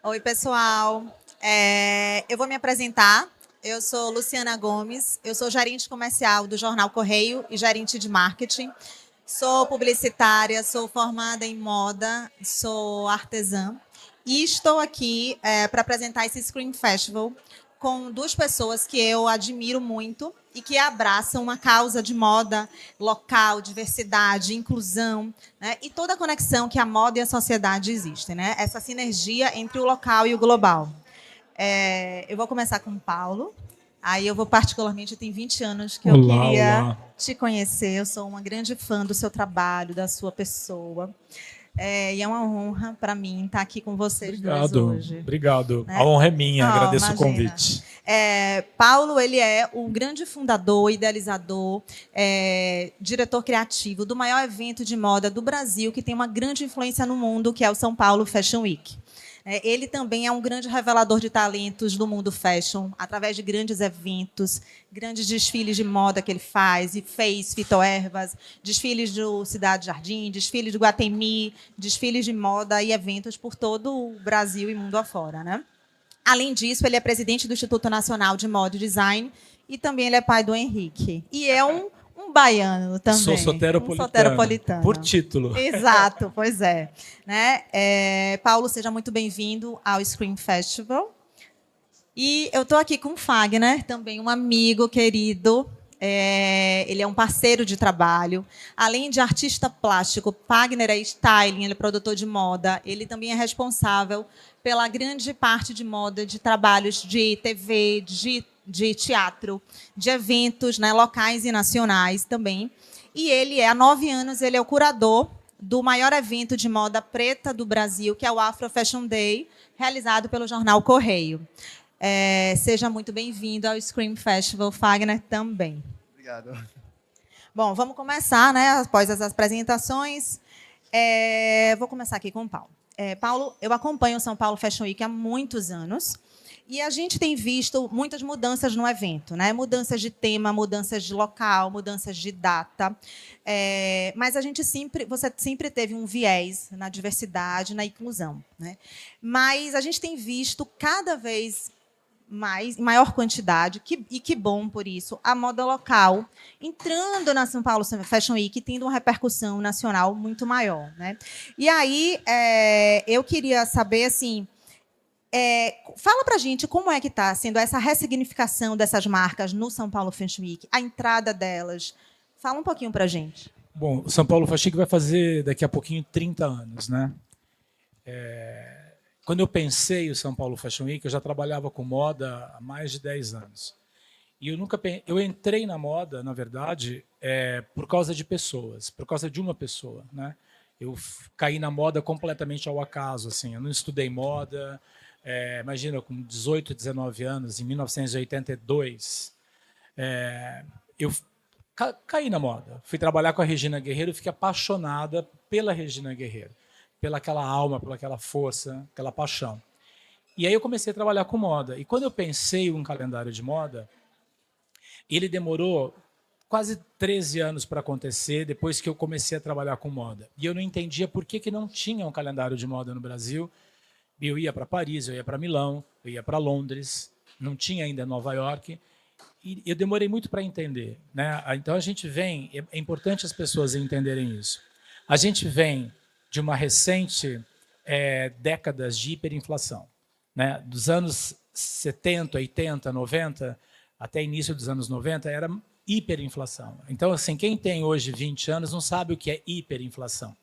Oi, pessoal. Eu vou me apresentar. Eu sou Luciana Gomes, eu sou gerente comercial do Jornal Correio e gerente de marketing. Sou publicitária, sou formada em moda, sou artesã e estou aqui para apresentar esse Screen Festival com duas pessoas que eu admiro muito e que abraçam uma causa de moda local, diversidade, inclusão, né? E toda a conexão que a moda e a sociedade existem, né? Essa sinergia entre o local e o global. Eu vou começar com o Paulo. Aí eu vou particularmente, tem 20 anos que eu Olá, queria olá. te conhecer. Eu sou uma grande fã do seu trabalho, da sua pessoa. E é uma honra para mim estar aqui com vocês dois Obrigado, hoje. obrigado. A Né? honra é minha, Oh, agradeço o imagina. convite. Paulo, ele é o grande fundador, idealizador, diretor criativo do maior evento de moda do Brasil, que tem uma grande influência no mundo, que é o São Paulo Fashion Week. Ele também é um grande revelador de talentos do mundo fashion, através de grandes eventos, grandes desfiles de moda que ele faz, e fez Fitoervas, desfiles do Cidade Jardim, desfiles do Guatemi, desfiles de moda e eventos por todo o Brasil e mundo afora, né? Além disso, ele é presidente do Instituto Nacional de Moda e Design e também ele é pai do Henrique. E é um baiano Sou também, um soteropolitano, por soteropolitano. título. Exato, pois é. Né? Paulo, seja muito bem-vindo ao Scream Festival. E eu estou aqui com o Fagner, também um amigo querido. Ele é um parceiro de trabalho. Além de artista plástico, Fagner é styling, ele é produtor de moda. Ele também é responsável pela grande parte de moda de trabalhos de TV, de teatro, de eventos, né, locais e nacionais também. E ele há 9 anos, ele é o curador do maior evento de moda preta do Brasil, que é o Afro Fashion Day, realizado pelo jornal Correio. Seja muito bem-vindo ao Scream Festival, Fagner também. Obrigado. Bom, vamos começar, né? Após as apresentações. Vou começar aqui com o Paulo. Paulo, eu acompanho o São Paulo Fashion Week há muitos anos e a gente tem visto muitas mudanças no evento, né? Mudanças de tema, mudanças de local, mudanças de data. Mas você sempre teve um viés na diversidade, na inclusão, né? Mas a gente tem visto cada vez mais, em maior quantidade, e que bom por isso, a moda local entrando na São Paulo Fashion Week, tendo uma repercussão nacional muito maior, né? E aí, eu queria saber, assim, fala pra gente como é que está sendo essa ressignificação dessas marcas no São Paulo Fashion Week, a entrada delas. Fala um pouquinho pra gente. Bom, o São Paulo Fashion Week vai fazer daqui a pouquinho 30 anos, né? Quando eu pensei o São Paulo Fashion Week, eu já trabalhava com moda há mais de 10 anos. E eu entrei na moda, na verdade, por causa de pessoas, por causa de uma pessoa, né? Eu caí na moda completamente ao acaso, assim. Eu não estudei moda. Imagina, com 18, 19 anos, em 1982, eu caí na moda. Fui trabalhar com a Regina Guerreiro e fiquei apaixonada pela Regina Guerreiro, pelaquela alma, pelaquela força, aquela paixão. E aí eu comecei a trabalhar com moda. E quando eu pensei um calendário de moda, ele demorou quase 13 anos para acontecer, depois que eu comecei a trabalhar com moda. E eu não entendia por que não tinha um calendário de moda no Brasil. Eu ia para Paris, eu ia para Milão, eu ia para Londres, não tinha ainda Nova York. E eu demorei muito para entender, né? Então a gente vem, é importante as pessoas entenderem isso. A gente vem de uma recente décadas de hiperinflação, né? Dos anos 70, 80, 90 até início dos anos 90 era hiperinflação. Então, assim, quem tem hoje 20 anos não sabe o que é hiperinflação,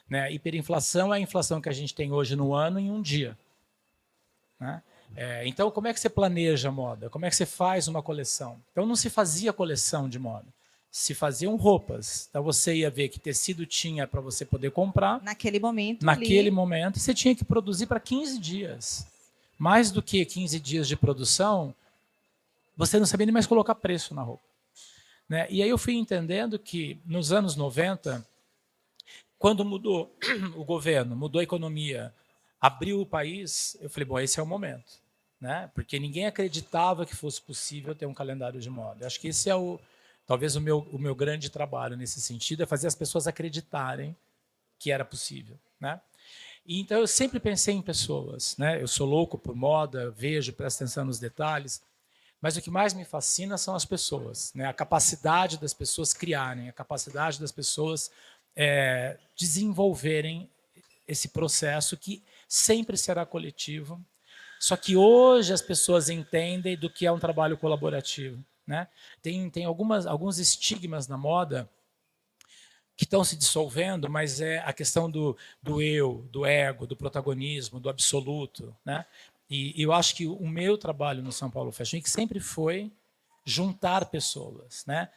né? Hiperinflação é a inflação que a gente tem hoje no ano em um dia, né? Então, como é que você planeja a moda? Como é que você faz uma coleção? Então, não se fazia coleção de moda. Se faziam roupas. Então, você ia ver que tecido tinha para você poder comprar. Naquele momento, Naquele momento, você tinha que produzir para 15 dias. Mais do que 15 dias de produção, você não sabia nem mais colocar preço na roupa, né? E aí eu fui entendendo que, nos anos 90, quando mudou o governo, mudou a economia, abriu o país, eu falei, bom, esse é o momento, né? Porque ninguém acreditava que fosse possível ter um calendário de moda. Eu acho que esse é talvez o meu grande trabalho nesse sentido, é fazer as pessoas acreditarem que era possível, né? E, então eu sempre pensei em pessoas, né? Eu sou louco por moda, vejo, presto atenção nos detalhes, mas o que mais me fascina são as pessoas, né? A capacidade das pessoas criarem, a capacidade das pessoas desenvolverem esse processo que sempre será coletivo. Só que hoje as pessoas entendem do que é um trabalho colaborativo, né? Tem alguns estigmas na moda que estão se dissolvendo, mas é a questão do eu, do ego, do protagonismo, do absoluto, né? E eu acho que o meu trabalho no São Paulo Fashion Week sempre foi juntar pessoas, né?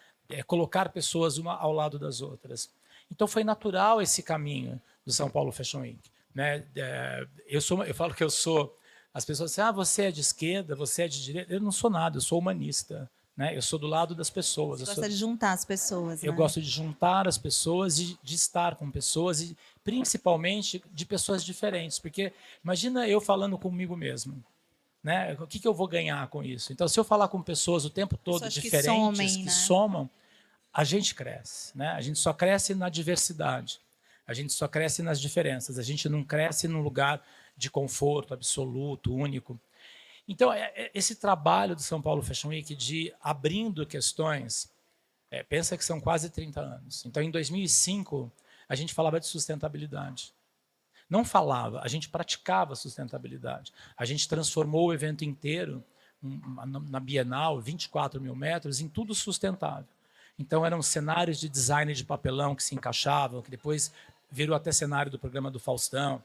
Colocar pessoas uma ao lado das outras. Então foi natural esse caminho do São Paulo Fashion Week, né? Eu falo que eu sou. As pessoas dizem, você é de esquerda, você é de direita. Eu não sou nada, eu sou humanista, né? Eu sou do lado das pessoas. Você gosta de juntar as pessoas, Eu né? gosto de juntar as pessoas, de estar com pessoas, e principalmente de pessoas diferentes. Porque imagina eu falando comigo mesmo. Né? O que eu vou ganhar com isso? Então, se eu falar com pessoas o tempo todo Pessoas diferentes, que que né? somam, a gente cresce. Né? A gente só cresce na diversidade. A gente só cresce nas diferenças. A gente não cresce num lugar de conforto absoluto, único. Então, esse trabalho do São Paulo Fashion Week de abrindo questões, pensa que são quase 30 anos. Então, em 2005, a gente falava de sustentabilidade. Não falava, a gente praticava sustentabilidade. A gente transformou o evento inteiro, na Bienal, 24 mil metros, em tudo sustentável. Então, eram cenários de design de papelão que se encaixavam, que depois virou até cenário do programa do Faustão.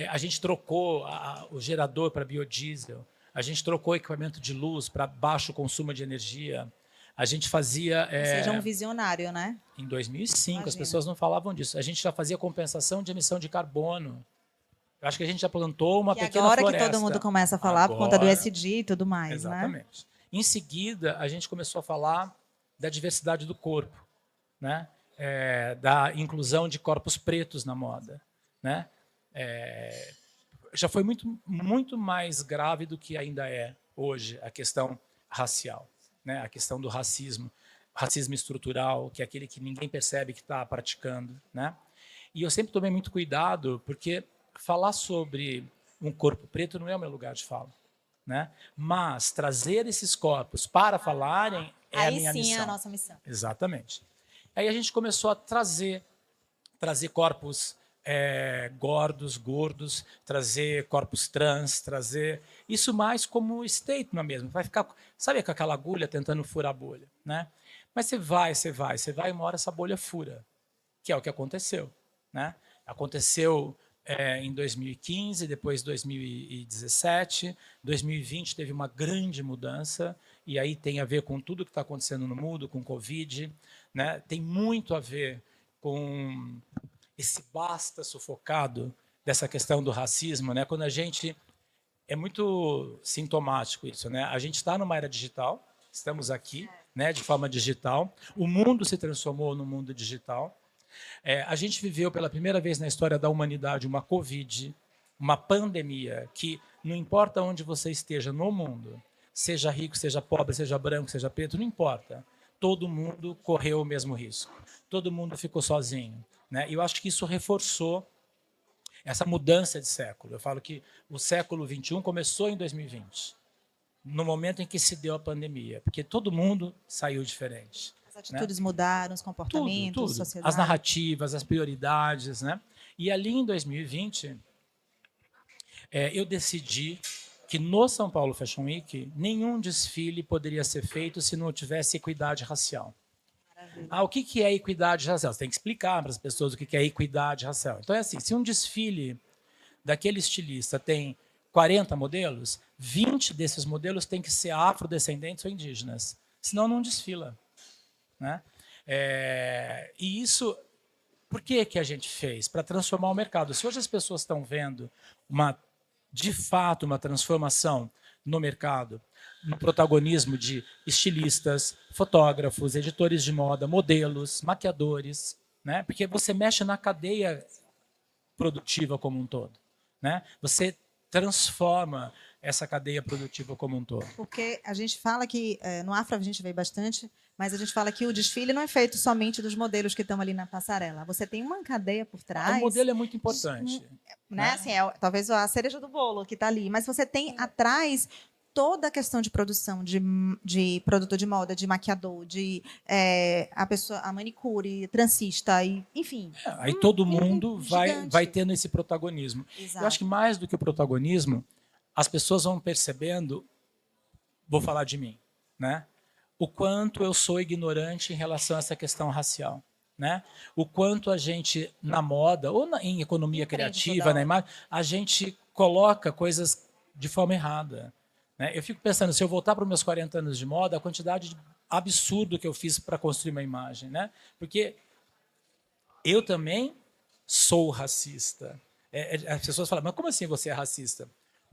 A gente trocou o gerador para biodiesel, a gente trocou equipamento de luz para baixo consumo de energia. A gente fazia... Ou seja, um visionário, né? Em 2005, Imagina. as pessoas não falavam disso. A gente já fazia compensação de emissão de carbono. Eu acho que a gente já plantou uma pequena agora floresta. Que todo mundo começa a falar por conta do ESG e tudo mais, exatamente. Né? Em seguida, a gente começou a falar da diversidade do corpo, né? Da inclusão de corpos pretos na moda, né? Já foi muito mais grave do que ainda é hoje a questão racial, né? A questão do racismo estrutural, que é aquele que ninguém percebe que está praticando, né? E eu sempre tomei muito cuidado, porque falar sobre um corpo preto não é o meu lugar de fala, né? Mas trazer esses corpos para falarem é a minha missão. Aí sim é a nossa missão. Exatamente. Aí a gente começou a trazer corpos gordos, trazer corpos trans, trazer isso mais como statement mesmo. Vai ficar, sabe, com aquela agulha tentando furar a bolha, né? Mas você vai, e uma hora essa bolha fura, que é o que aconteceu, né? Aconteceu em 2015, depois 2017, 2020 teve uma grande mudança, e aí tem a ver com tudo que está acontecendo no mundo, com Covid, né? Tem muito a ver com esse basta sufocado dessa questão do racismo, né? Quando a gente... É muito sintomático isso, né? A gente está numa era digital, estamos aqui, né, de forma digital, o mundo se transformou no mundo digital, a gente viveu pela primeira vez na história da humanidade uma Covid, uma pandemia, que não importa onde você esteja no mundo, seja rico, seja pobre, seja branco, seja preto, não importa, todo mundo correu o mesmo risco, todo mundo ficou sozinho, né? E eu acho que isso reforçou essa mudança de século. Eu falo que o século XXI começou em 2020, no momento em que se deu a pandemia, porque todo mundo saiu diferente. As atitudes mudaram, os comportamentos, tudo. sociedade. As narrativas, as prioridades, né? E ali em 2020, eu decidi que no São Paulo Fashion Week nenhum desfile poderia ser feito se não tivesse equidade racial. O que é equidade racial? Você tem que explicar para as pessoas o que é equidade racial. Então é assim, se um desfile daquele estilista tem 40 modelos, 20 desses modelos têm que ser afrodescendentes ou indígenas, senão não desfila, né? E isso, por que a gente fez? Para transformar o mercado. Se hoje as pessoas estão vendo de fato uma transformação no mercado, no protagonismo de estilistas, fotógrafos, editores de moda, modelos, maquiadores, né? Porque você mexe na cadeia produtiva como um todo, né? Você transforma essa cadeia produtiva como um todo. Porque a gente fala que, no Afro a gente vê bastante, mas a gente fala que o desfile não é feito somente dos modelos que estão ali na passarela. Você tem uma cadeia por O trás. modelo é muito importante. Né? Assim, talvez a cereja do bolo que está ali, mas você tem atrás toda a questão de produção de produto de moda, de maquiador, de a manicure, transista, e, enfim. Aí todo mundo vai tendo esse protagonismo. Exato. Eu acho que mais do que o protagonismo, as pessoas vão percebendo, vou falar de mim, né? O quanto eu sou ignorante em relação a essa questão racial. Né? O quanto a gente, na moda, ou em economia criativa, na imagem, a gente coloca coisas de forma errada. Né? Eu fico pensando, se eu voltar para os meus 40 anos de moda, a quantidade absurda que eu fiz para construir uma imagem. Né? Porque eu também sou racista. As pessoas falam, mas como assim você é racista?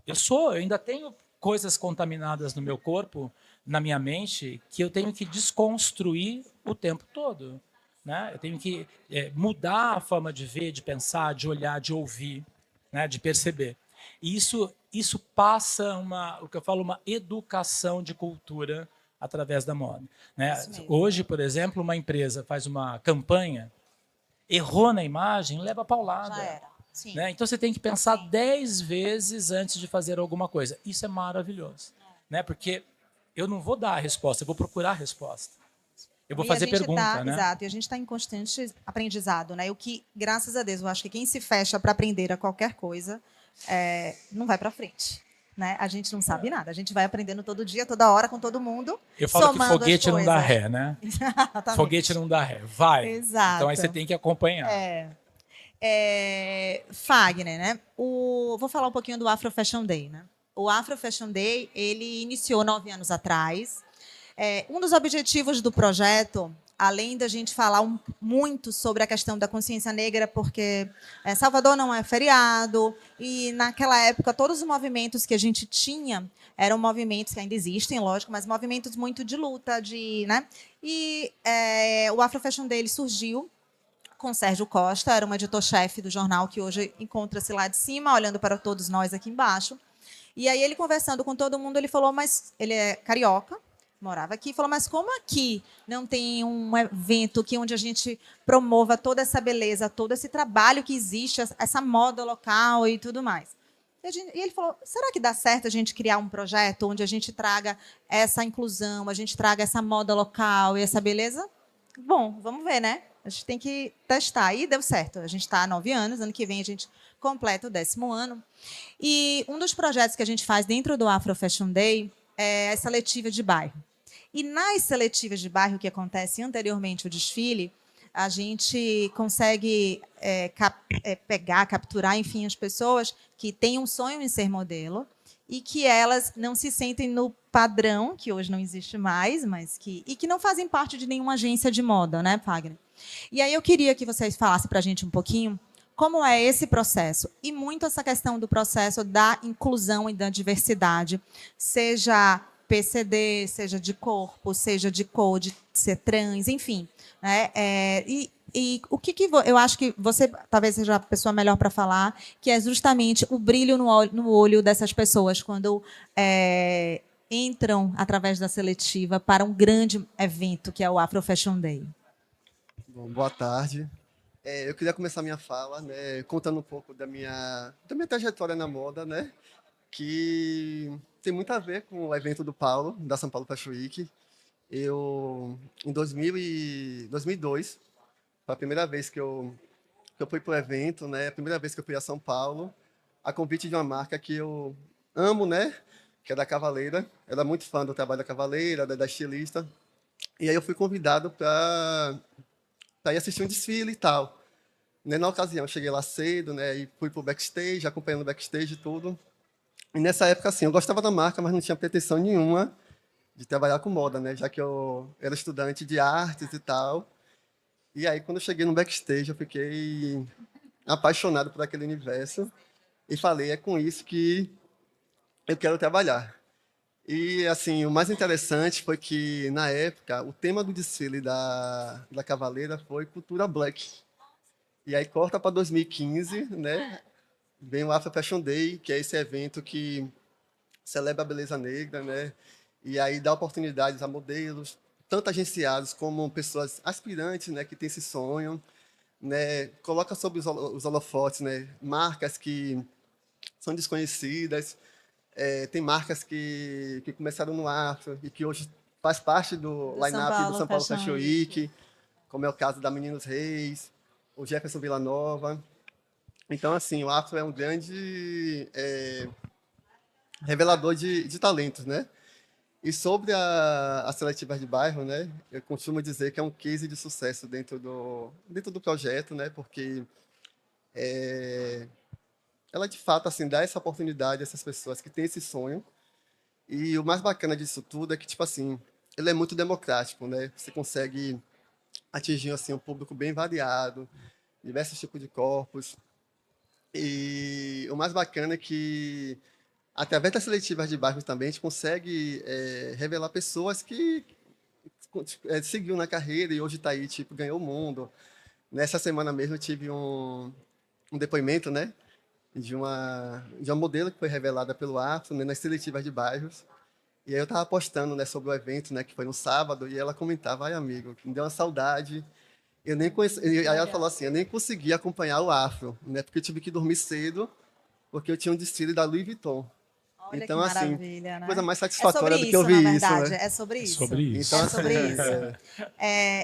Eu ainda tenho coisas contaminadas no meu corpo, na minha mente, que eu tenho que desconstruir o tempo todo. Né? Eu tenho que mudar a forma de ver, de pensar, de olhar, de ouvir, né? De perceber. E isso passa o que eu falo, uma educação de cultura através da moda. Né? Hoje, por exemplo, uma empresa faz uma campanha, errou na imagem, leva paulada. Já era. Sim. Né? Então você tem que pensar 10 vezes antes de fazer alguma coisa. Isso é maravilhoso. Né? Porque eu não vou dar a resposta, eu vou procurar a resposta. Eu vou fazer pergunta, né? Exato, e a gente está em constante aprendizado, né? O que, graças a Deus, eu acho que quem se fecha para aprender a qualquer coisa não vai para frente. Né? A gente não sabe nada, a gente vai aprendendo todo dia, toda hora, com todo mundo. Eu falo que foguete não dá ré, né? Foguete não dá ré, vai. Exato. Então aí você tem que acompanhar. Fagner, né? Vou falar um pouquinho do Afro Fashion Day, né? O Afro Fashion Day, ele iniciou 9 anos atrás. Um dos objetivos do projeto, além da gente falar muito sobre a questão da consciência negra, porque Salvador não é feriado, e naquela época todos os movimentos que a gente tinha eram movimentos que ainda existem, lógico, mas movimentos muito de luta, né? E o Afro Fashion Day ele surgiu com Sérgio Costa, era um editor-chefe do jornal que hoje encontra-se lá de cima, olhando para todos nós aqui embaixo. E aí ele conversando com todo mundo, ele falou, mas ele é carioca, morava aqui, falou, mas como aqui não tem um evento onde a gente promova toda essa beleza, todo esse trabalho que existe, essa moda local e tudo mais? E ele falou, será que dá certo a gente criar um projeto onde a gente traga essa inclusão, a gente traga essa moda local e essa beleza? Bom, vamos ver, né? A gente tem que testar. E deu certo. A gente está há 9 anos, ano que vem a gente completa o 10º ano. E um dos projetos que a gente faz dentro do Afro Fashion Day é a seletiva de bairro. E nas seletivas de bairro que acontece anteriormente ao desfile, a gente consegue capturar, enfim, as pessoas que têm um sonho em ser modelo e que elas não se sentem no padrão, que hoje não existe mais, mas que não fazem parte de nenhuma agência de moda, né, Fagner? E aí eu queria que vocês falassem para a gente um pouquinho como é esse processo, e muito essa questão do processo da inclusão e da diversidade, seja PCD, seja de corpo, seja de cor, de ser trans, enfim. Né? E o que eu acho que você talvez seja a pessoa melhor para falar, que é justamente o brilho no olho dessas pessoas quando entram através da seletiva para um grande evento que é o Afro Fashion Day. Bom, boa tarde. Eu queria começar minha fala, né, contando um pouco da minha trajetória na moda, né, que tem muito a ver com o evento do Paulo, da São Paulo Fashion Week. Em 2002, foi a primeira vez que eu fui para o evento, né, a primeira vez que eu fui a São Paulo, a convite de uma marca que eu amo, né, que é da Cavaleira. Eu era muito fã do trabalho da Cavaleira, da estilista. E aí eu fui convidado para ir assistir um desfile e tal. Na ocasião, eu cheguei lá cedo, né, e fui pro backstage, acompanhando o backstage e tudo. E nessa época, assim, eu gostava da marca, mas não tinha pretensão nenhuma de trabalhar com moda, né, já que eu era estudante de artes e tal. E aí, quando eu cheguei no backstage, eu fiquei apaixonado por aquele universo e falei, é com isso que eu quero trabalhar. E, assim, o mais interessante foi que, na época, o tema do desfile da Cavaleira foi cultura black. E aí corta para 2015, né? Vem o Afro Fashion Day, que é esse evento que celebra a beleza negra, né? E aí dá oportunidades a modelos, tanto agenciados como pessoas aspirantes, né, que têm esse sonho, né? Coloca sob os holofotes, né, marcas que são desconhecidas. Tem marcas que começaram no afro e que hoje faz parte do Do São line-up do Paulo São Paulo Fashion Fashion Week. Week, como é o caso da Meninos Reis, o Jefferson Villanova. Então, assim, o afro é um grande revelador de talentos, né? E sobre as seletivas de bairro, né? Eu costumo dizer que é um case de sucesso dentro do projeto, né? Porque ela, de fato, assim, dá essa oportunidade a essas pessoas que têm esse sonho. E o mais bacana disso tudo é que, tipo assim, ele é muito democrático, né? Você consegue atingir, assim, um público bem variado, diversos tipos de corpos. E o mais bacana é que, através das seletivas de bairros também, a gente consegue revelar pessoas que seguiu na carreira e hoje está aí, tipo, ganhou o mundo. Nessa semana mesmo eu tive um depoimento, né, de uma modelo que foi revelada pelo Afro, né, nas seletivas de bairros. E aí eu estava postando, né, sobre o evento, né, que foi no sábado, e ela comentava: ai, amigo, me deu uma saudade. Eu nem conheci, e aí ela falou assim: eu nem consegui acompanhar o Afro, né, porque eu tive que dormir cedo, porque eu tinha um desfile da Louis Vuitton. Olha que Então, assim, maravilha, coisa né? mais É sobre satisfatória do que isso, na ouvir isso, verdade. né? É sobre É isso. sobre Então, isso. É assim, sobre isso.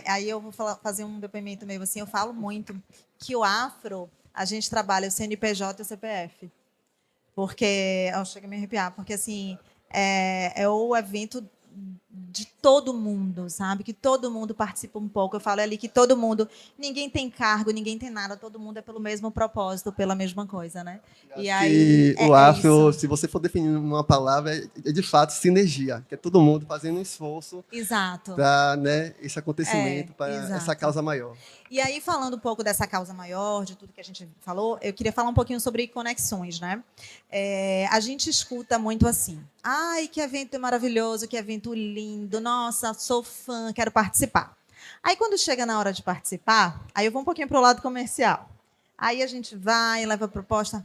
Aí eu vou fazer um depoimento meu assim. Eu falo muito que o afro, a gente trabalha o CNPJ e o CPF. Porque, chega a me arrepiar, porque assim, é o evento de todo mundo, sabe? Que todo mundo participa um pouco. Eu falo ali que todo mundo, ninguém tem cargo, ninguém tem nada, todo mundo é pelo mesmo propósito, pela mesma coisa, né? E acho aí que o é afro, isso. se você for definir uma palavra, é de fato sinergia, que é todo mundo fazendo um esforço Exato. para, né, esse acontecimento, para essa Exato. causa maior. E aí, falando um pouco dessa causa maior, de tudo que a gente falou, eu queria falar um pouquinho sobre conexões, né? A gente escuta muito assim: ai, que evento maravilhoso, que evento lindo, nossa, sou fã, quero participar. Aí, quando chega na hora de participar, aí eu vou um pouquinho para o lado comercial. Aí a gente vai, leva a proposta: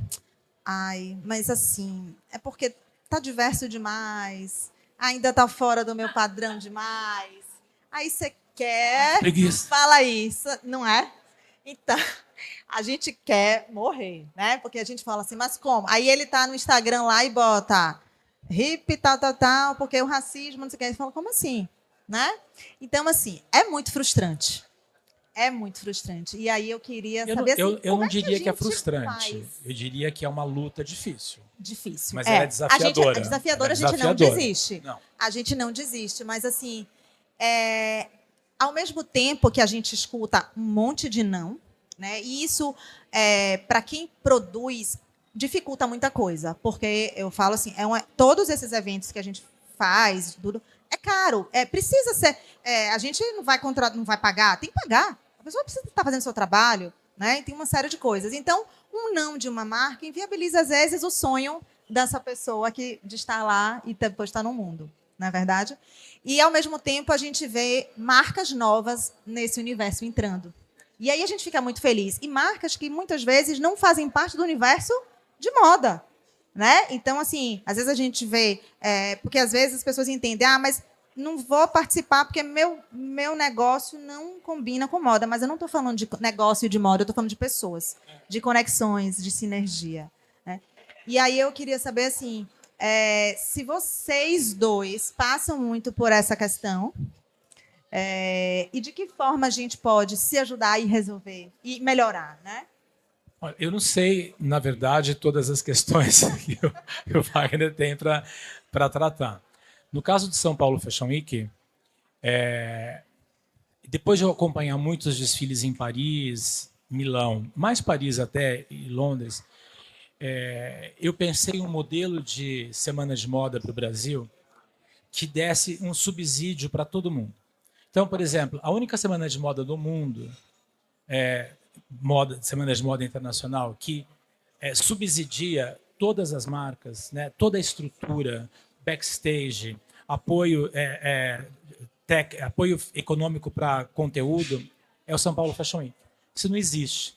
ai, mas assim, é porque tá diverso demais, ainda tá fora do meu padrão demais. Aí você quer, Preguiça. fala isso, não é? Então, a gente quer morrer, né? Porque a gente fala assim, mas como? Aí ele tá no Instagram lá e bota hip, tal, tal, tal, porque o racismo, não sei o que. Ele fala, como assim? Né? Então, assim, é muito frustrante. É muito frustrante. E aí eu queria Eu não, saber, assim, eu como não é que a diria que é gente frustrante. faz? Eu diria que é uma luta difícil. Difícil. Mas ela é A gente, a desafiadora. Ela é desafiadora, a gente não desafiadora. desiste. Não. A gente não desiste, mas assim, ao mesmo tempo que a gente escuta um monte de não, né? E isso, para quem produz, dificulta muita coisa, porque eu falo assim, todos esses eventos que a gente faz, tudo, é caro, precisa ser, a gente não vai pagar, tem que pagar. A pessoa precisa estar fazendo seu trabalho, né? E tem uma série de coisas. Então, um não de uma marca inviabiliza às vezes o sonho dessa pessoa de estar lá e depois estar no mundo, não é verdade? E, ao mesmo tempo, a gente vê marcas novas nesse universo entrando. E aí a gente fica muito feliz. E marcas que, muitas vezes, não fazem parte do universo de moda. Né? Então, assim, às vezes a gente vê... porque, às vezes, as pessoas entendem, mas não vou participar porque meu negócio não combina com moda. Mas eu não estou falando de negócio e de moda, eu estou falando de pessoas, de conexões, de sinergia. Né? E aí eu queria saber, assim, se vocês dois passam muito por essa questão, e de que forma a gente pode se ajudar e resolver e melhorar, né? Olha, eu não sei, na verdade, todas as questões que o Wagner tem para tratar. No caso de São Paulo Fashion Week, depois de eu acompanhar muitos desfiles em Paris, Milão, mais Paris até e Londres, eu pensei em um modelo de semana de moda para o Brasil que desse um subsídio para todo mundo. Então, por exemplo, a única semana de moda do mundo, semana de moda internacional, que subsidia todas as marcas, né, toda a estrutura, backstage, apoio, apoio econômico para conteúdo, é o São Paulo Fashion Week. Isso não existe.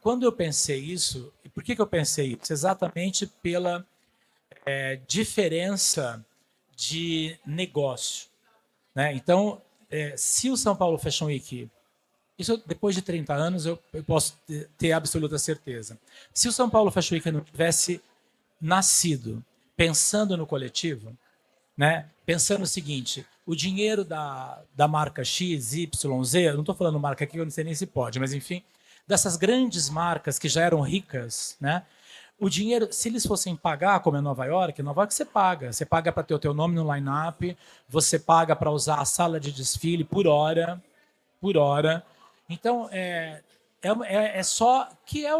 Quando eu pensei isso, e por que eu pensei isso? Exatamente pela diferença de negócio, né? Então, se o São Paulo Fashion Week, isso depois de 30 anos eu posso ter absoluta certeza. Se o São Paulo Fashion Week não tivesse nascido pensando no coletivo, né? Pensando o seguinte, o dinheiro da marca X, Y, Z, eu não estou falando marca aqui, eu não sei nem se pode, mas enfim, dessas grandes marcas que já eram ricas, né? O dinheiro, se eles fossem pagar, como é Nova York você paga. Você paga para ter o teu nome no line-up, você paga para usar a sala de desfile por hora, por hora. Então, é só que é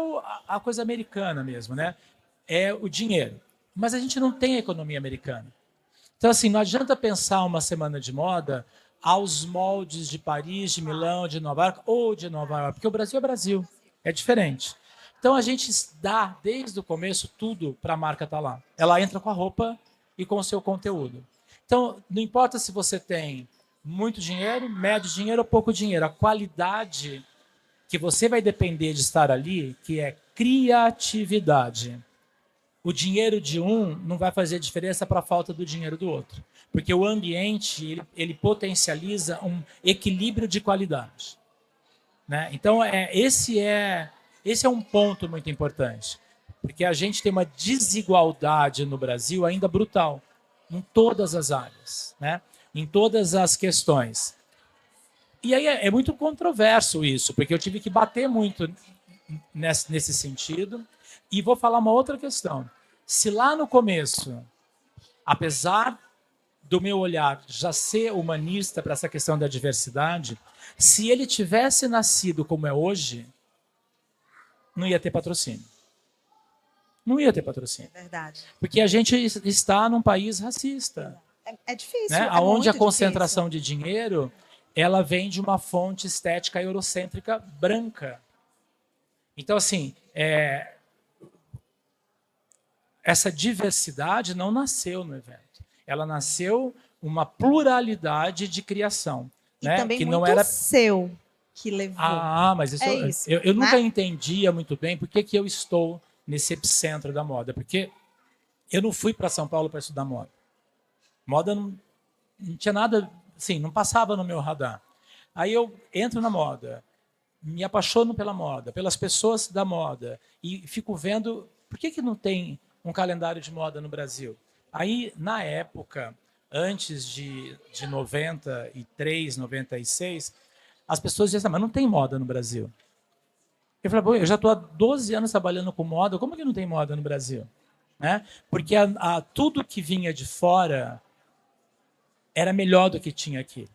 a coisa americana mesmo, né? É o dinheiro. Mas a gente não tem a economia americana. Então, assim, não adianta pensar uma semana de moda aos moldes de Paris, de Milão, de Nova York ou de Nova York, porque o Brasil é Brasil, é diferente. Então, a gente dá, desde o começo, tudo para a marca estar lá. Ela entra com a roupa e com o seu conteúdo. Então, não importa se você tem muito dinheiro, médio dinheiro ou pouco dinheiro, a qualidade que você vai depender de estar ali, que é criatividade. O dinheiro de um não vai fazer diferença para a falta do dinheiro do outro. Porque o ambiente, ele potencializa um equilíbrio de qualidade. Né? Então, esse é um ponto muito importante. Porque a gente tem uma desigualdade no Brasil ainda brutal, em todas as áreas, né? Em todas as questões. E aí é muito controverso isso, porque eu tive que bater muito nesse sentido. E vou falar uma outra questão. Se lá no começo, apesar do meu olhar já ser humanista para essa questão da diversidade, se ele tivesse nascido como é hoje, não ia ter patrocínio. Não ia ter patrocínio. É verdade. Porque a gente está num país racista. É difícil. Né? É onde a muito concentração difícil. de dinheiro ela vem de uma fonte estética eurocêntrica branca. Então, assim, essa diversidade não nasceu no evento. Ela nasceu uma pluralidade de criação. E né? também que muito não era seu que levou. Mas isso, isso, eu né? nunca entendia muito bem por que eu estou nesse epicentro da moda. Porque eu não fui para São Paulo para estudar moda. Moda não tinha nada, assim, não passava no meu radar. Aí eu entro na moda, me apaixono pela moda, pelas pessoas da moda, e fico vendo por que não tem um calendário de moda no Brasil. Aí, na época, antes de 93, 96, as pessoas diziam, mas não tem moda no Brasil. Eu falei, eu já estou há 12 anos trabalhando com moda, como que não tem moda no Brasil? Né? Porque tudo que vinha de fora era melhor do que tinha aqui.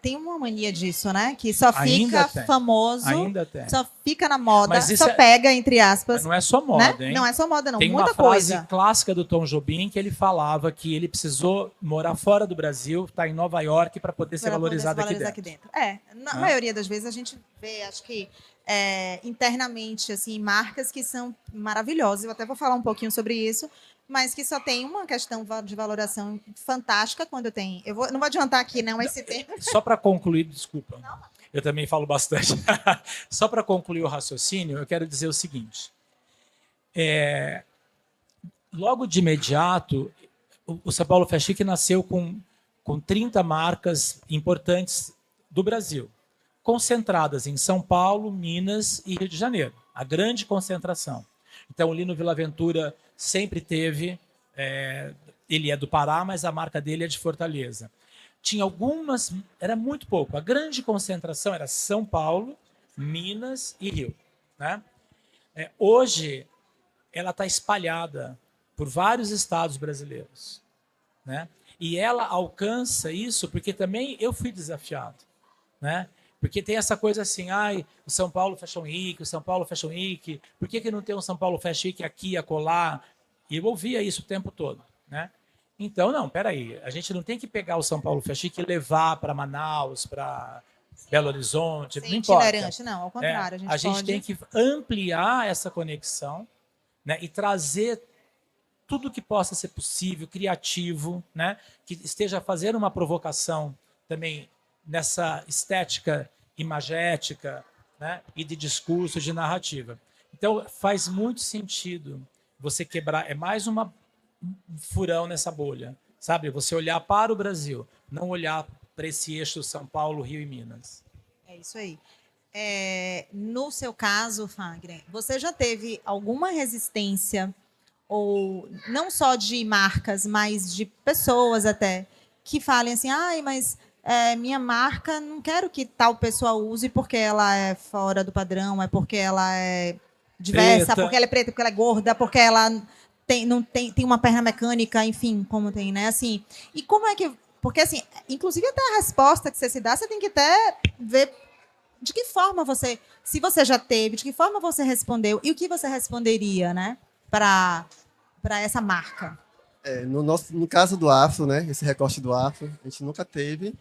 Tem uma mania disso, né? Que só Ainda fica tem. famoso, Ainda tem. só fica na moda, Mas isso só pega, entre aspas. Mas não é só moda, né? hein? Não é só moda, não. Tem Muita uma frase coisa. clássica do Tom Jobim que ele falava que ele precisou morar fora do Brasil, estar em Nova York para poder ser valorizado aqui dentro. Na maioria das vezes a gente vê, acho que internamente, assim, marcas que são maravilhosas. Eu até vou falar um pouquinho sobre isso, mas que só tem uma questão de valoração fantástica quando tem. Não vou adiantar aqui, não, esse termo. Só para concluir, desculpa. Eu também falo bastante. Só para concluir o raciocínio, eu quero dizer o seguinte. Logo de imediato, o São Paulo Fashion Week nasceu com 30 marcas importantes do Brasil, concentradas em São Paulo, Minas e Rio de Janeiro. A grande concentração. Então, o Lino Villaventura sempre teve, ele é do Pará, mas a marca dele é de Fortaleza. Tinha algumas, era muito pouco. A grande concentração era São Paulo, Minas e Rio. Né? Hoje, ela está espalhada por vários estados brasileiros. Né? E ela alcança isso porque também eu fui desafiado. Né? Porque tem essa coisa assim, o São Paulo Fashion Week, o São Paulo Fashion Week, por que não tem um São Paulo Fashion Week aqui e acolá? E eu ouvia isso o tempo todo. Né? Então, não, peraí, a gente não tem que pegar o São Paulo Fashion Week e levar para Manaus, para Belo Horizonte, não importa. Itinerante, não, ao contrário. A gente tem que ampliar essa conexão, né, e trazer tudo que possa ser possível, criativo, né, que esteja fazendo uma provocação também nessa estética imagética, né, e de discurso, de narrativa. Então, faz muito sentido você quebrar, é mais uma furão nessa bolha, sabe? Você olhar para o Brasil, não olhar para esse eixo São Paulo, Rio e Minas. É isso aí. No seu caso, Fagner, você já teve alguma resistência, ou não só de marcas, mas de pessoas até, que falem assim, ai, mas minha marca, não quero que tal pessoa use porque ela é fora do padrão, é porque ela é diversa, Preta. porque ela é preta, porque ela é gorda, porque ela tem uma perna mecânica, enfim, como tem, né? Assim, e como é que... Porque, assim, inclusive até a resposta que você se dá, você tem que até ver de que forma você... Se você já teve, de que forma você respondeu e o que você responderia, né? Para essa marca. No caso do afro, né, esse recorte do afro, a gente nunca teve,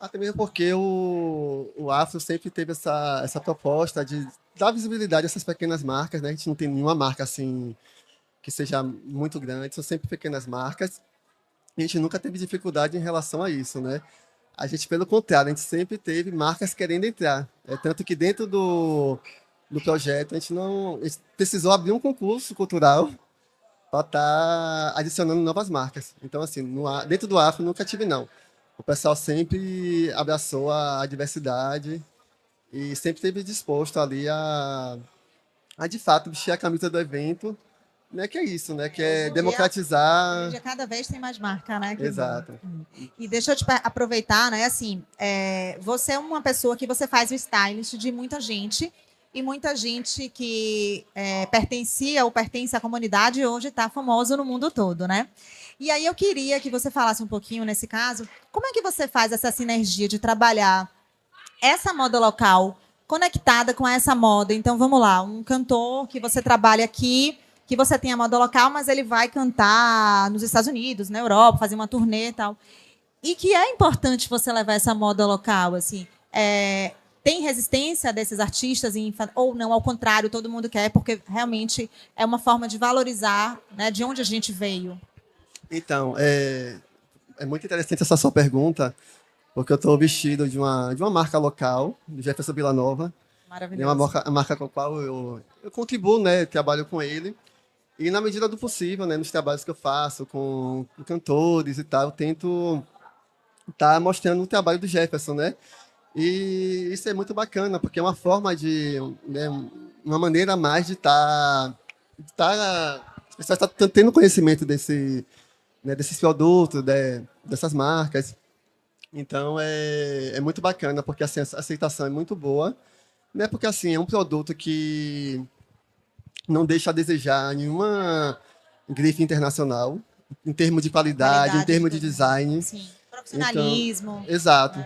até mesmo porque o afro sempre teve essa proposta de dar visibilidade a essas pequenas marcas, né? A gente não tem nenhuma marca assim que seja muito grande, são sempre pequenas marcas, e a gente nunca teve dificuldade em relação a isso, né? A gente, pelo contrário, a gente sempre teve marcas querendo entrar. Tanto que dentro do projeto, a gente precisou abrir um concurso cultural para estar adicionando novas marcas. Então, assim, dentro do afro nunca tive, não. O pessoal sempre abraçou a diversidade e sempre esteve disposto ali a, de fato, vestir a camisa do evento, né? Que é isso, né? Que é democratizar. Hoje em dia, cada vez tem mais marca, né? Que Exato. bom. E deixa eu te aproveitar, né? Assim, você é uma pessoa que você faz o stylist de muita gente, e muita gente que pertencia ou pertence à comunidade hoje está famoso no mundo todo, né? E aí eu queria que você falasse um pouquinho, nesse caso, como é que você faz essa sinergia de trabalhar essa moda local conectada com essa moda? Então, vamos lá, um cantor que você trabalha aqui, que você tem a moda local, mas ele vai cantar nos Estados Unidos, na Europa, fazer uma turnê e tal. E que é importante você levar essa moda local, assim. Tem resistência desses artistas ou não, ao contrário, todo mundo quer, porque realmente é uma forma de valorizar, né, de onde a gente veio. Então, é muito interessante essa sua pergunta, porque eu estou vestido de uma marca local, do Jefferson Villanova. É uma marca com a qual eu contribuo, né, trabalho com ele. E, na medida do possível, né, nos trabalhos que eu faço com cantores e tal, eu tento estar mostrando o trabalho do Jefferson, né? E isso é muito bacana, porque é uma forma né, uma maneira a mais de estar as pessoas estão tendo conhecimento desses produtos, dessas marcas. Então, é muito bacana, porque assim, a aceitação é muito boa, né? Porque assim, é um produto que não deixa a desejar nenhuma grife internacional, em termos de qualidade, em termos de design. Sim, profissionalismo. Então, exato.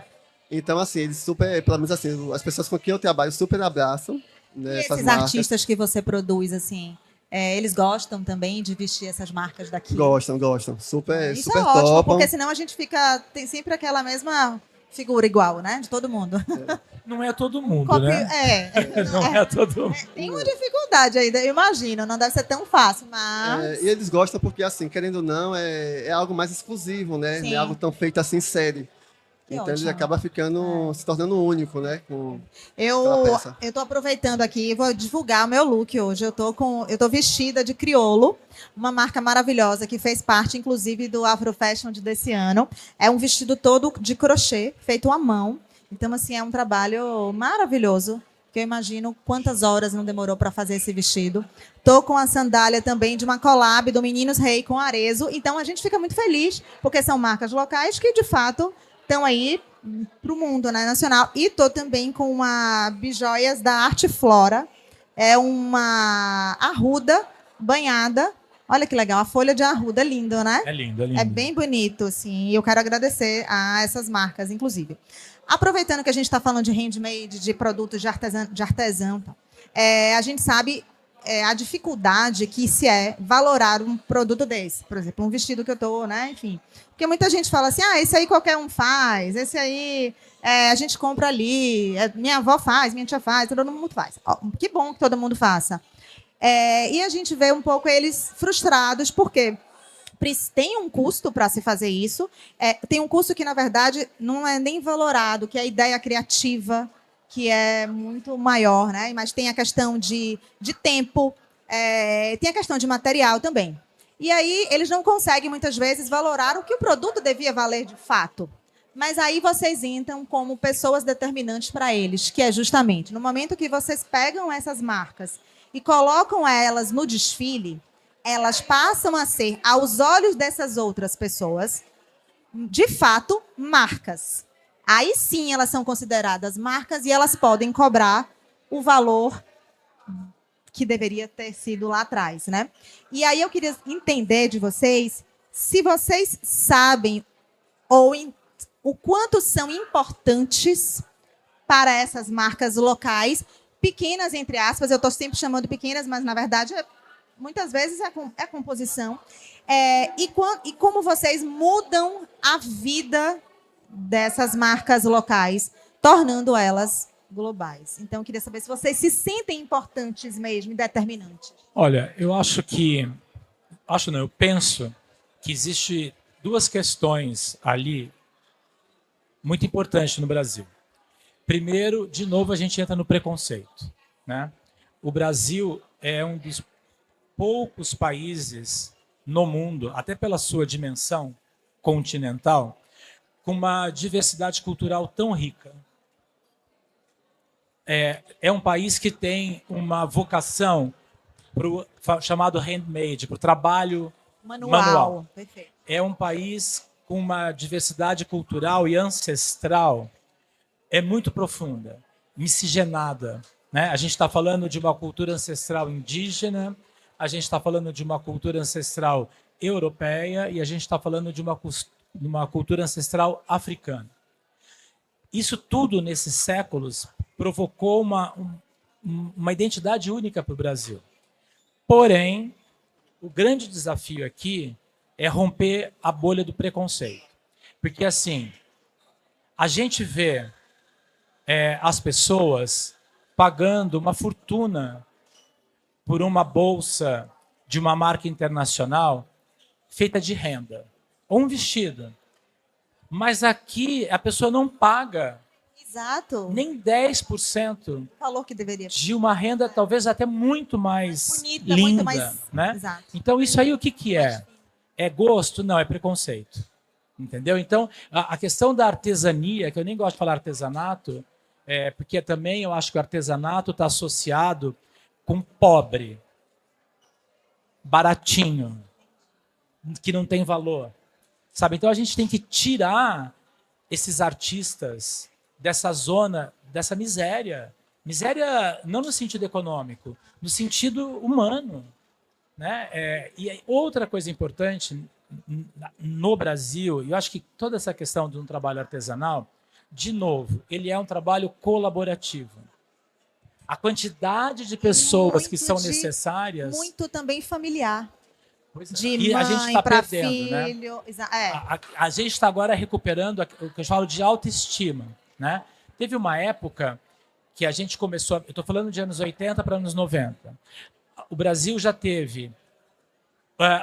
Então, assim, eles super, pelo menos assim, as pessoas com quem eu trabalho super abraçam, né, E essas esses marcas. artistas que você produz, assim, eles gostam também de vestir essas marcas daqui? Gostam. Super, Isso super é ótimo, topam. porque senão a gente tem sempre aquela mesma figura igual, né? De todo mundo. Não é todo mundo, né? Não é todo mundo. Tem uma dificuldade aí, eu imagino, não deve ser tão fácil, mas... E eles gostam porque, assim, querendo ou não, é algo mais exclusivo, né? Sim. Não é algo tão feito assim em série. Que Então ótimo. ele acaba se tornando único, né? Com Eu aquela peça. tô aproveitando aqui, vou divulgar o meu look hoje. Eu tô vestida de criolo, uma marca maravilhosa que fez parte, inclusive, do Afro Fashion desse ano. É um vestido todo de crochê, feito à mão. Então, assim, é um trabalho maravilhoso, que eu imagino quantas horas não demorou para fazer esse vestido. Tô com a sandália também de uma collab do Meninos Rei com Arezo. Então, a gente fica muito feliz, porque são marcas locais que, de fato, estão aí para o mundo, né, nacional. E tô também com uma bijoias da Arte Flora. É uma arruda banhada. Olha que legal, a folha de arruda, lindo, né? É lindo, é lindo. É bem bonito, assim. E eu quero agradecer a essas marcas, inclusive. Aproveitando que a gente está falando de handmade, de produtos de artesão, a gente sabe a dificuldade que se é valorar um produto desse. Por exemplo, um vestido que eu estou, né? Enfim. Porque muita gente fala assim, esse aí qualquer um faz, esse aí a gente compra ali, minha avó faz, minha tia faz, todo mundo faz. Ó, que bom que todo mundo faça. E a gente vê um pouco eles frustrados, porque tem um custo para se fazer isso, tem um custo que, na verdade, não é nem valorado, que é a ideia criativa, que é muito maior, né? Mas tem a questão de tempo, tem a questão de material também. E aí eles não conseguem, muitas vezes, valorar o que o produto devia valer de fato. Mas aí vocês entram como pessoas determinantes para eles, que é justamente no momento que vocês pegam essas marcas e colocam elas no desfile, elas passam a ser, aos olhos dessas outras pessoas, de fato, marcas. Aí sim elas são consideradas marcas e elas podem cobrar o valor que deveria ter sido lá atrás, né? E aí eu queria entender de vocês se vocês sabem o quanto são importantes para essas marcas locais, pequenas, entre aspas, eu estou sempre chamando pequenas, mas, na verdade, muitas vezes é composição. E como vocês mudam a vida dessas marcas locais, tornando elas globais. Então, eu queria saber se vocês se sentem importantes mesmo e determinantes. Olha, eu acho que... Acho não, eu penso que existe duas questões ali muito importantes no Brasil. Primeiro, de novo, a gente entra no preconceito, né? O Brasil é um dos poucos países no mundo, até pela sua dimensão continental, com uma diversidade cultural tão rica. É um país que tem uma vocação para o chamado handmade, para o trabalho manual. Perfeito. É um país com uma diversidade cultural e ancestral muito profunda, miscigenada, né? A gente está falando de uma cultura ancestral indígena, a gente está falando de uma cultura ancestral europeia e a gente está falando de uma cultura ancestral africana. Isso tudo, nesses séculos, provocou uma identidade única para o Brasil. Porém, o grande desafio aqui é romper a bolha do preconceito. Porque, assim, a gente vê as pessoas pagando uma fortuna por uma bolsa de uma marca internacional feita de renda, ou um vestido. Mas aqui a pessoa não paga Exato. nem 10% Falou que deveria. de uma renda talvez até muito mais Bonita, linda, muito mais. né? Exato. Então isso aí o que é? É gosto? Não, é preconceito. Entendeu? Então a questão da artesania, que eu nem gosto de falar artesanato, porque também eu acho que o artesanato está associado com pobre, baratinho, que não tem valor. Sabe? Então a gente tem que tirar esses artistas dessa zona, dessa miséria. Miséria não no sentido econômico, no sentido humano. Né? E outra coisa importante no Brasil, e eu acho que toda essa questão de um trabalho artesanal, de novo, ele é um trabalho colaborativo. A quantidade de pessoas que são necessárias... Muito também familiar. De mãe para filho. Né? A gente está agora recuperando o que eu falo de autoestima. Né? Teve uma época que a gente começou... Eu estou falando de anos 80 para anos 90. O Brasil já teve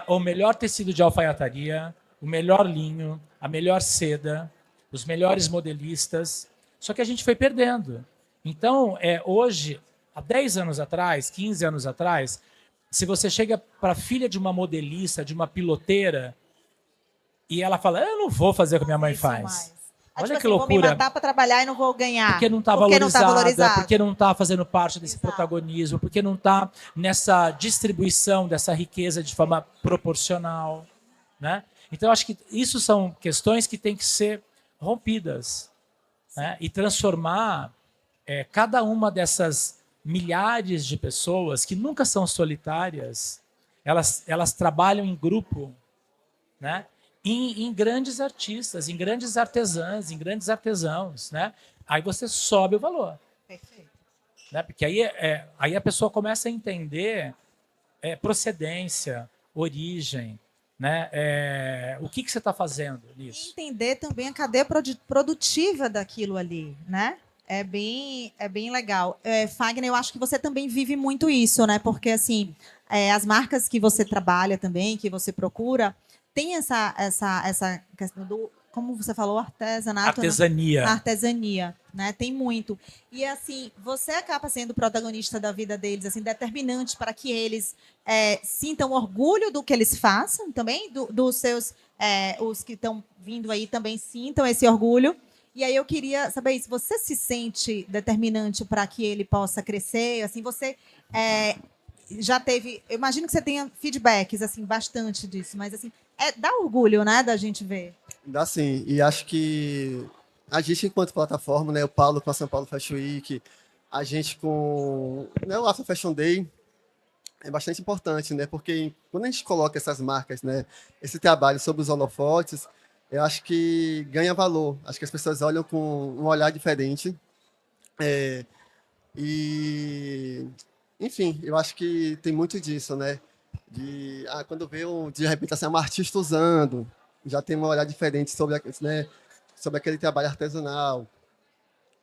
o melhor tecido de alfaiataria, o melhor linho, a melhor seda, os melhores modelistas, só que a gente foi perdendo. Então, hoje, há 10 anos atrás, 15 anos atrás, se você chega para a filha de uma modelista, de uma piloteira, e ela fala, eu não vou fazer o que minha mãe faz. Olha que loucura. Vou me matar para trabalhar e não vou ganhar. Porque não está valorizada, porque não está fazendo parte desse protagonismo, porque não está nessa distribuição dessa riqueza de forma proporcional. Né? Então, eu acho que isso são questões que têm que ser rompidas. Né? E transformar cada uma dessas milhares de pessoas que nunca são solitárias, elas trabalham em grupo, né? Em grandes artistas, em grandes artesãs, em grandes artesãos, né? Aí você sobe o valor. Perfeito. Né? Porque aí a pessoa começa a entender procedência, origem, né? O que você está fazendo nisso. E entender também a cadeia produtiva daquilo ali, né? É bem legal. Fagner, eu acho que você também vive muito isso, né? Porque, assim, as marcas que você trabalha também, que você procura, tem essa questão do, como você falou, artesanato, né? Artesania. Artesania, né? Tem muito. E assim, você acaba sendo protagonista da vida deles, assim, determinante para que eles sintam orgulho do que eles façam também, dos seus, os que estão vindo aí também sintam esse orgulho. E aí eu queria saber isso, você se sente determinante para que ele possa crescer? Assim, você já teve, eu imagino que você tenha feedbacks, assim, bastante disso, mas assim, dá orgulho, né, da gente ver. Dá sim, e acho que a gente, enquanto plataforma, né, o Paulo com a São Paulo Fashion Week, a gente com, né, o Afro Fashion Day, é bastante importante, né, porque quando a gente coloca essas marcas, né, esse trabalho sobre os holofotes, eu acho que ganha valor, acho que as pessoas olham com um olhar diferente, e, enfim, eu acho que tem muito disso, né, quando vê, de repente, assim, uma artista usando, já tem um olhar diferente sobre, né, sobre aquele trabalho artesanal.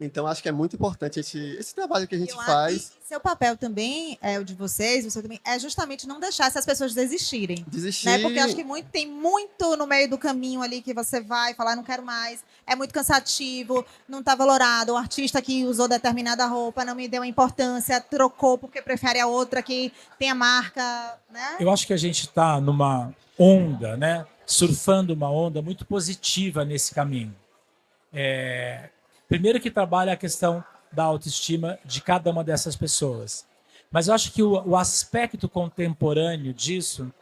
Então, acho que é muito importante esse trabalho que a gente faz. E seu papel também, o de vocês, você também, é justamente não deixar essas pessoas desistirem. Desistir. Né? Porque eu acho que tem muito no meio do caminho ali que você vai falar, não quero mais, é muito cansativo, não está valorado. O artista que usou determinada roupa não me deu a importância, trocou porque prefere a outra que tem a marca. Né? Eu acho que a gente está numa onda, né? Surfando uma onda muito positiva nesse caminho. Primeiro que trabalha a questão da autoestima de cada uma dessas pessoas. Mas eu acho que o aspecto contemporâneo disso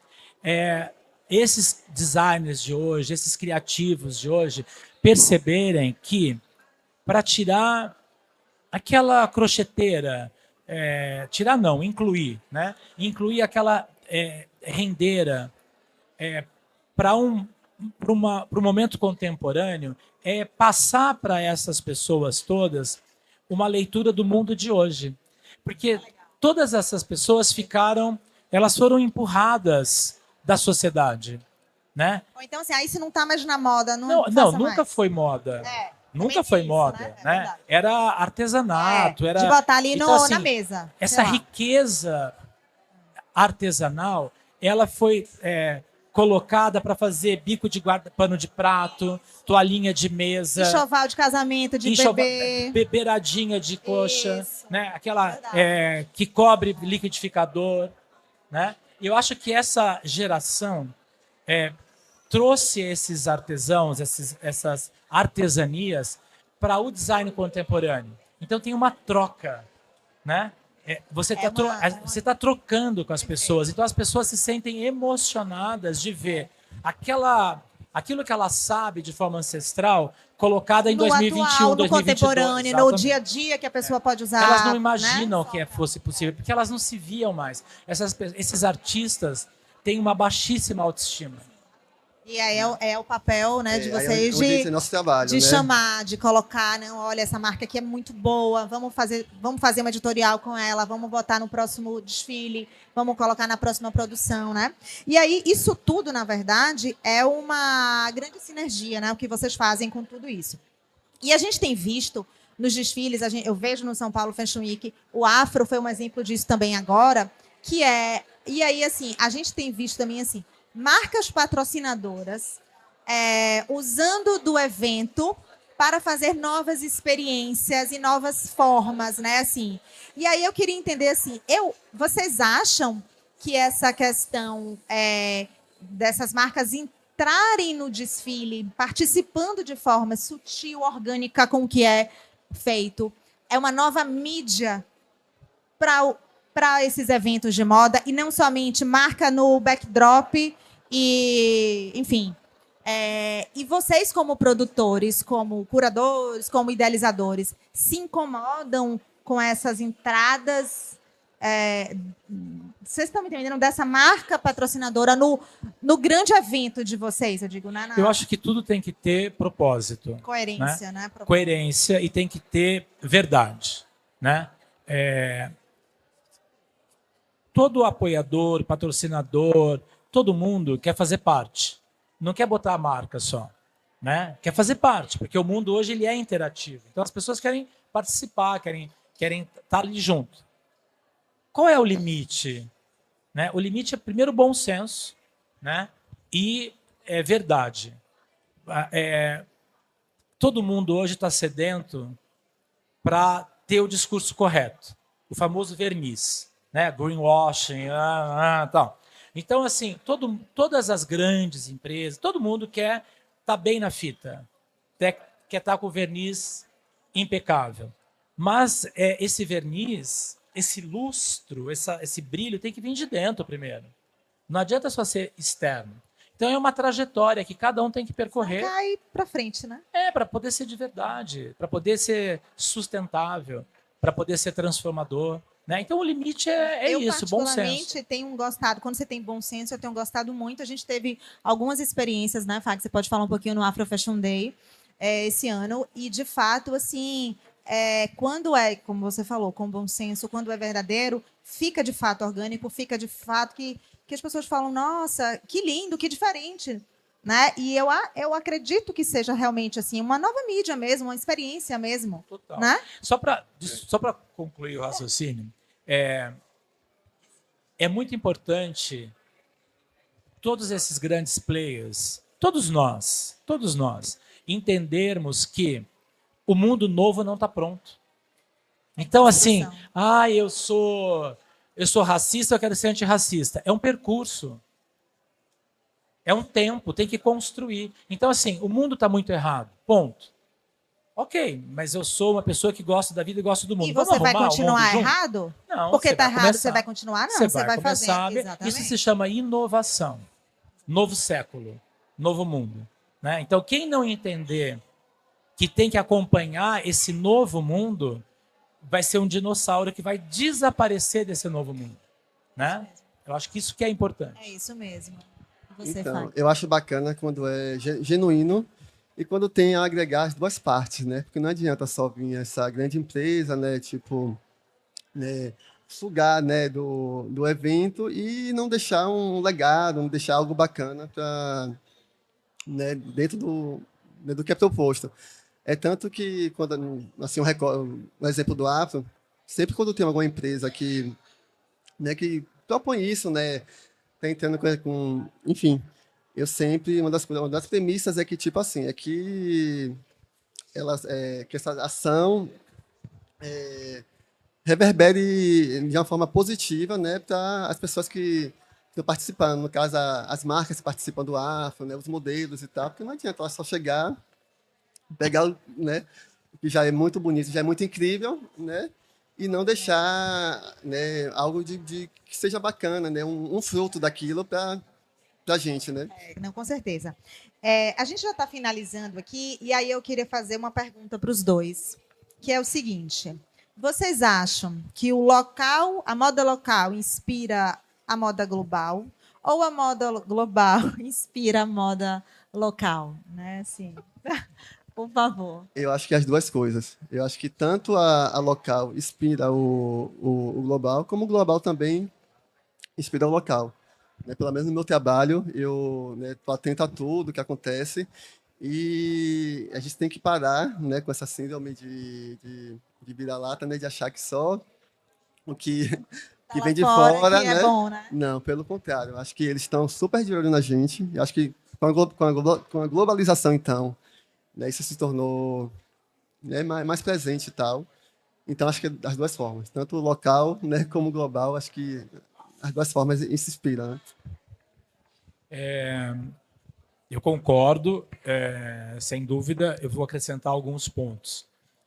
é esses designers de hoje, esses criativos de hoje, perceberem que para tirar aquela crocheteira, tirar não, incluir, né? Incluir aquela rendeira para um momento contemporâneo, passar para essas pessoas todas uma leitura do mundo de hoje. Porque todas essas pessoas elas foram empurradas da sociedade. Né? Ou então, assim, isso não está mais na moda. Não, nunca foi moda. Nunca foi moda. Né? Era artesanato. Era... De botar ali então, assim, na mesa. Essa riqueza artesanal, ela foi colocada para fazer bico de pano de prato, toalhinha de mesa, enxoval de casamento, de bebê, bebeiradinha de coxa, né? Aquela que cobre liquidificador, né? E eu acho que essa geração trouxe esses artesãos, essas artesanias para o design contemporâneo. Então tem uma troca, né? Você está trocando com as pessoas, então as pessoas se sentem emocionadas de ver aquilo que ela sabe de forma ancestral colocada em 2021, atual, no 2022. Contemporâneo, exatamente. no dia a dia que a pessoa pode usar. Elas não imaginam, né? que fosse possível, porque elas não se viam mais. Esses artistas têm uma baixíssima autoestima. E aí é o papel, né, de vocês nosso trabalho, de né? chamar, de colocar, não, olha, essa marca aqui é muito boa, vamos fazer uma editorial com ela, vamos botar no próximo desfile, vamos colocar na próxima produção, né? E aí, isso tudo, na verdade, é uma grande sinergia, né, o que vocês fazem com tudo isso. E a gente tem visto nos desfiles, eu vejo no São Paulo Fashion Week, o Afro foi um exemplo disso também agora, e aí, assim, a gente tem visto também, assim, marcas patrocinadoras usando do evento para fazer novas experiências e novas formas, né? Assim. E aí eu queria entender assim, vocês acham que essa questão dessas marcas entrarem no desfile, participando de forma sutil, orgânica com o que é feito, é uma nova mídia para esses eventos de moda e não somente marca no backdrop e, enfim. E vocês, como produtores, como curadores, como idealizadores, se incomodam com essas entradas? Vocês estão me entendendo? Dessa marca patrocinadora no grande evento de vocês, eu digo, né? Eu acho que tudo tem que ter propósito. Coerência, né? Coerência e tem que ter verdade, né? Todo apoiador, patrocinador, todo mundo quer fazer parte. Não quer botar a marca só, né? Quer fazer parte, porque o mundo hoje ele é interativo. Então as pessoas querem participar, querem estar ali junto. Qual é o limite? Né? O limite é primeiro bom senso, né? E é verdade. Todo mundo hoje está sedento para ter o discurso correto, o famoso verniz, né? Greenwashing, tal. Então, assim, todas as grandes empresas, todo mundo quer estar bem na fita, quer estar com o verniz impecável. Mas esse verniz, esse lustro, esse brilho tem que vir de dentro primeiro. Não adianta só ser externo. Então é uma trajetória que cada um tem que percorrer. Cai para frente, né? Para poder ser de verdade, para poder ser sustentável, para poder ser transformador. Né? Então o limite é isso, bom senso. Eu particularmente tenho gostado, quando você tem bom senso, eu tenho gostado muito. A gente teve algumas experiências, né, Fag? Você pode falar um pouquinho no Afro Fashion Day esse ano. E, de fato, assim, quando como você falou, com bom senso, quando é verdadeiro, fica de fato orgânico, fica de fato que as pessoas falam, nossa, que lindo, que diferente. Né? E eu acredito que seja realmente assim uma nova mídia mesmo, uma experiência mesmo. Total. Né? Só para concluir o raciocínio, é muito importante todos esses grandes players, todos nós, entendermos que o mundo novo não está pronto. Então, assim, eu sou racista, eu quero ser antirracista. É um percurso. É um tempo, tem que construir. Então, assim, o mundo está muito errado. Ponto. Ok, mas eu sou uma pessoa que gosta da vida e gosto do mundo. E você vai continuar errado? Não. Porque está errado, você vai continuar? Não, você vai fazer. Exatamente. Isso se chama inovação. Novo século, novo mundo. Né? Então, quem não entender que tem que acompanhar esse novo mundo, vai ser um dinossauro que vai desaparecer desse novo mundo. Né? Eu acho que isso que é importante. É isso mesmo. Então, eu acho bacana quando é genuíno e quando tem a agregar as duas partes, né? Porque não adianta só vir essa grande empresa, né? Tipo, né? Sugar, né? Do evento e não deixar um legado, não deixar algo bacana para, né? Dentro do que é proposto. É tanto que quando assim um exemplo do Afro, sempre quando tem alguma empresa que, né? Que propõe isso, né? Tá entrando enfim, eu sempre uma das premissas é que tipo assim, que essa ação reverbere de uma forma positiva, né, para as pessoas que estão participando, no caso as marcas que participam do Afro, né, os modelos e tal, porque não adianta ela só chegar, pegar, né, o que já é muito bonito, já é muito incrível, né, e não deixar, né, algo que seja bacana, né, um fruto daquilo para a gente, né? Não, com certeza. A gente já está finalizando aqui, e aí eu queria fazer uma pergunta para os dois, que é o seguinte: vocês acham que a moda local inspira a moda global, ou a moda global inspira a moda local? Né? Assim, por favor. Eu acho que as duas coisas. Eu acho que tanto a local inspira o global, como o global também inspira o local. Né? Pelo menos no meu trabalho, eu estou atento a tudo que acontece e a gente tem que parar, né, com essa síndrome de vira-lata, né, de achar que só o que vem de fora, né? É bom, né? Não, pelo contrário. Eu acho que eles estão super de olho na gente. Eu acho que com a globalização, então, né, isso se tornou, né, mais presente e tal. Então, acho que das duas formas, tanto local, né, como global, acho que as duas formas se inspiram. Né? Eu concordo, sem dúvida. Eu vou acrescentar alguns pontos.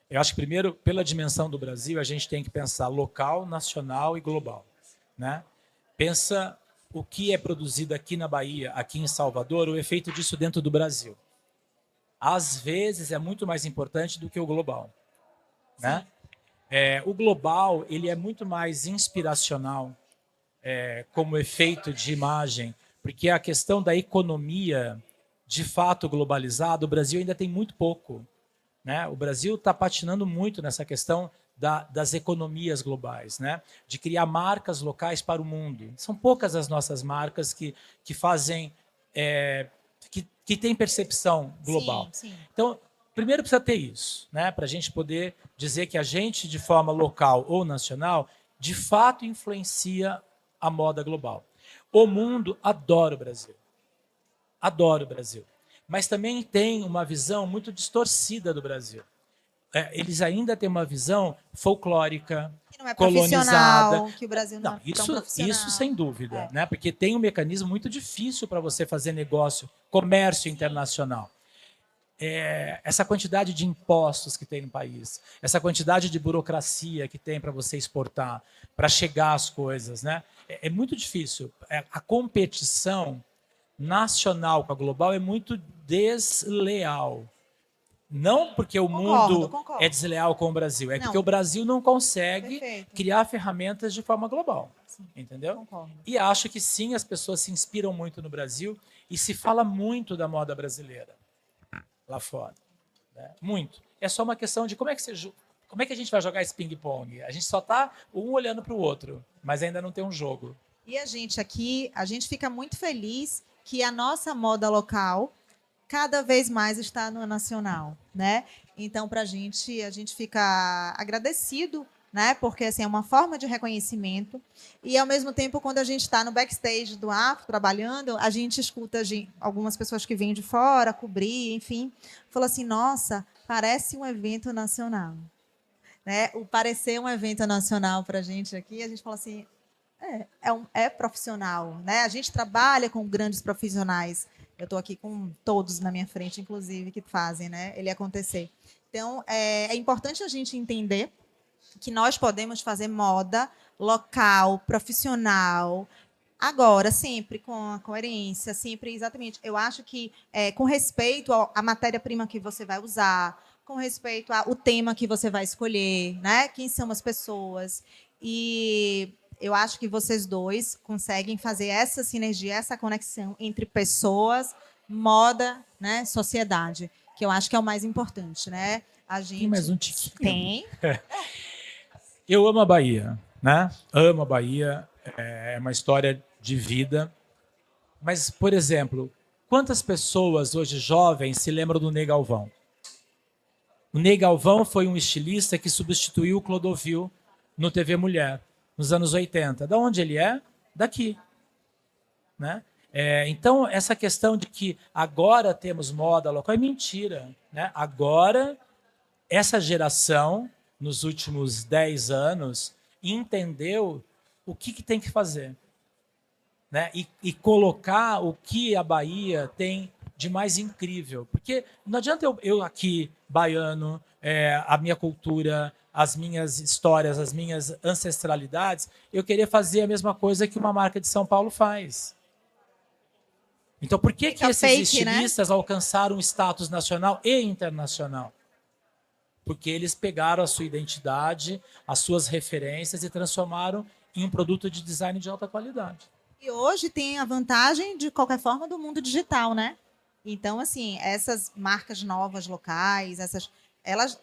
Eu acho que, primeiro, pela dimensão do Brasil, a gente tem que pensar local, nacional e global. Né? Pensa o que é produzido aqui na Bahia, aqui em Salvador, o efeito disso dentro do Brasil. Às vezes é muito mais importante do que o global. Né? O global ele é muito mais inspiracional como efeito de imagem, porque a questão da economia de fato globalizada, o Brasil ainda tem muito pouco. Né? O Brasil está patinando muito nessa questão das economias globais, né? De criar marcas locais para o mundo. São poucas as nossas marcas que fazem, que têm percepção global. Sim, sim. Então, primeiro precisa ter isso, né? Para a gente poder dizer que a gente, de forma local ou nacional, de fato influencia a moda global. O mundo adora o Brasil. adoro o Brasil. Mas também tem uma visão muito distorcida do Brasil. Eles ainda têm uma visão folclórica, Que não é colonizada. profissional, que o Brasil não, é tão profissional. Isso sem dúvida, né? Porque tem um mecanismo muito difícil para você fazer negócio, comércio internacional. Essa quantidade de impostos que tem no país, essa quantidade de burocracia que tem para você exportar, para chegar às coisas, né? É muito difícil. A competição nacional com a global é muito desleal. Não porque o mundo concordo. é desleal com o Brasil, Não. porque o Brasil não consegue Perfeito. criar ferramentas de forma global. Sim. Entendeu? Concordo. E acho que sim, as pessoas se inspiram muito no Brasil e se fala muito da moda brasileira lá fora. Né? Muito. É só uma questão de como é que a gente vai jogar esse ping-pong? A gente só está um olhando para o outro, mas ainda não tem um jogo. E a gente aqui, a gente fica muito feliz que a nossa moda local cada vez mais está no nacional, né? Então, a gente fica agradecido, né? Porque assim, é uma forma de reconhecimento. E, ao mesmo tempo, quando a gente está no backstage do Afro, trabalhando, a gente escuta algumas pessoas que vêm de fora, cobrir, enfim, falam assim, nossa, parece um evento nacional. Né? O parecer um evento nacional para a gente aqui, a gente fala assim, é profissional, né? A gente trabalha com grandes profissionais. Eu estou aqui com todos na minha frente, inclusive, que fazem, né, ele acontecer. Então, é importante a gente entender que nós podemos fazer moda local, profissional, agora, sempre com a coerência, sempre exatamente. Eu acho que com respeito à matéria-prima que você vai usar, com respeito ao tema que você vai escolher, né? Quem são as pessoas. E eu acho que vocês dois conseguem fazer essa sinergia, essa conexão entre pessoas, moda, né, sociedade, que eu acho que é o mais importante, né? A gente Tem mais um tiquinho. tem. Eu amo a Bahia, né? Amo a Bahia, é uma história de vida. Mas, por exemplo, quantas pessoas hoje jovens se lembram do Ney Galvão? O Ney Galvão foi um estilista que substituiu o Clodovil no TV Mulher, nos anos 80. Da onde ele é? Daqui. Né? Então, essa questão de que agora temos moda local é mentira. Né? Agora, essa geração, nos últimos 10 anos, entendeu o que tem que fazer. Né? E colocar o que a Bahia tem de mais incrível. Porque não adianta eu aqui, baiano, a minha cultura, as minhas histórias, as minhas ancestralidades, eu querer fazer a mesma coisa que uma marca de São Paulo faz. Então, por que esses estilistas, né, alcançaram um status nacional e internacional? Porque eles pegaram a sua identidade, as suas referências e transformaram em um produto de design de alta qualidade. E hoje tem a vantagem, de qualquer forma, do mundo digital, né? Então, assim, essas marcas novas, locais,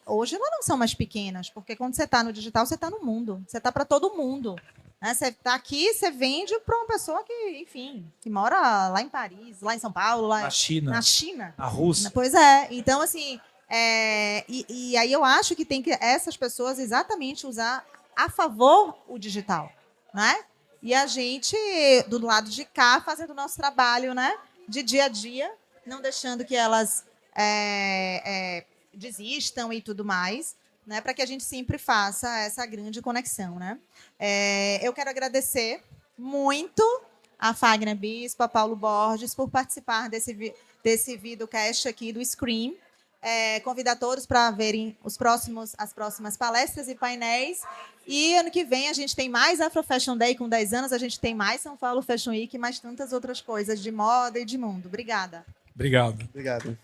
hoje elas não são mais pequenas, porque quando você está no digital, você está no mundo. Você está para todo mundo. Né? Você está aqui, você vende para uma pessoa que, enfim, que mora lá em Paris, lá em São Paulo, lá na China. Na Rússia. Pois é. Então, assim, e aí eu acho que tem que essas pessoas exatamente usar a favor o digital, né? E a gente, do lado de cá, fazendo o nosso trabalho, né? De dia a dia, não deixando que elas desistam e tudo mais, né? Para que a gente sempre faça essa grande conexão, né? Eu quero agradecer muito a Fagner Bispo, a Paulo Borges, por participar desse videocast aqui do Scream. Convidar todos para verem as próximas palestras e painéis. E ano que vem a gente tem mais Afro Fashion Day com 10 anos, a gente tem mais São Paulo Fashion Week e mais tantas outras coisas de moda e de mundo. Obrigada. Obrigado. Obrigado.